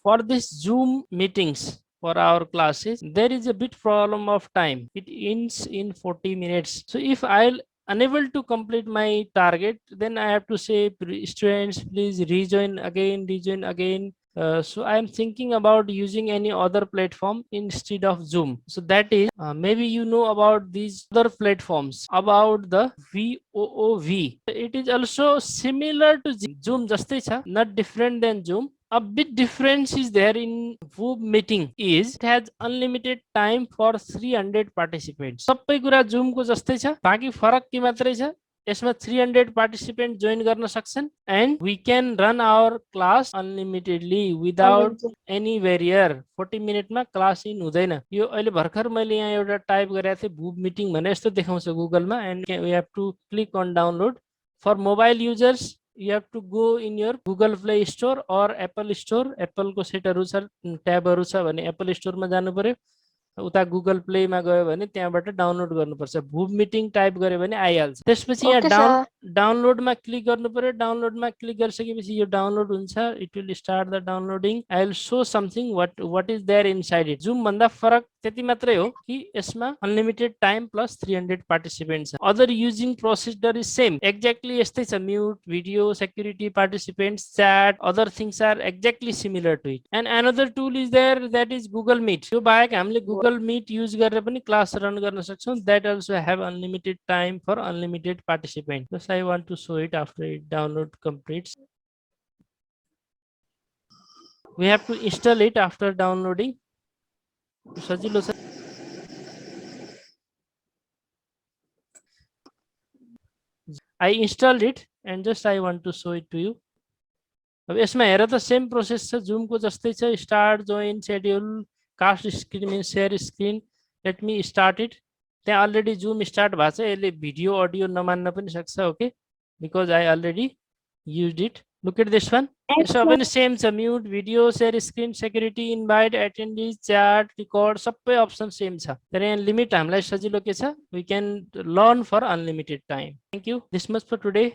for this Zoom meetings for our classes, there is a bit problem of time. It ends in 40 minutes. So if I'll unable to complete my target, then I have to say, students, please rejoin again. So I am thinking about using any other platform instead of Zoom. So that is, maybe you know about these other platforms, about the VOOV. It is also similar to Zoom, जस्तै छ, not different than Zoom. A bit difference is there in VOOV meeting is it has unlimited time for 300 participants. सबै कुरा Zoom को जस्तै छ, बाँकी फरक के मात्रै छ, यसमा 300 पार्टिसिपेन्ट जोइन गर्न सक्छन् and we can run our class unlimitedly without any barrier. 40 मिनटमा क्लास इन हुँदैन. यो अहिले भर्खर मैले यहाँ एउटा टाइप गरेको थिएँ, VOOV मिटिङ भने यस्तो देखाउँछ गुगलमा, and we have to click on download. For mobile users you have to go in your Google Play Store or Apple Store. Apple को सेटहरु छ, ट्याबहरु छ भने एप्पल स्टोरमा जानु पर्यो, उता गुगल प्ले मा गयो भने त्यहाँबाट डाउनलोड गर्नुपर्छ. VOOV मिटिङ टाइप गर्यो भने आइहाल्छ. त्यसपछि यहाँ डाउनलोडमा क्लिक गर्नु पर्यो. डाउनलोडमा क्लिक गरिसकेपछि यो डाउनलोड हुन्छ. It will start the downloading. I will show something what is there inside it. Zoom भन्दा फरक त्यति मात्रै हो कि यसमा अनलिमिटेड टाइम प्लस 300 पार्टिसिपेन्ट्स छ. Other using procedure is same, exactly यस्तै छ. Mute, video, security, participants, chat, other things are exactly similar to it. And another tool is there, that is Google Meet. यो बाहेक हामीले Google meet use गरेर पनि class run गर्न सक्छौं. That also have unlimited time for unlimited participant. Just I want to show it after it download completes. We have to install it after downloading. सजिलो छ. I installed it and just I want to show it to you. अब यसमा हेर त same process छ, zoom को जस्तै छ. Start, join, schedule, cast screen mean share screen. Let me start it. त्यहाँ अलरेडी जुम स्टार्ट भएको छ. यसले भिडियो अडियो नमान्न पनि सक्छ. Okay, because I already used it. Look at this one. यसमा पनि सेम छ. Mute, video, share screen, security, invite, attendees, chat, record, सबै अप्सन सेम छ. तर यहाँ लिमिट हामीलाई सजिलो के छ, we can learn for unlimited time. Thank you. This much for today.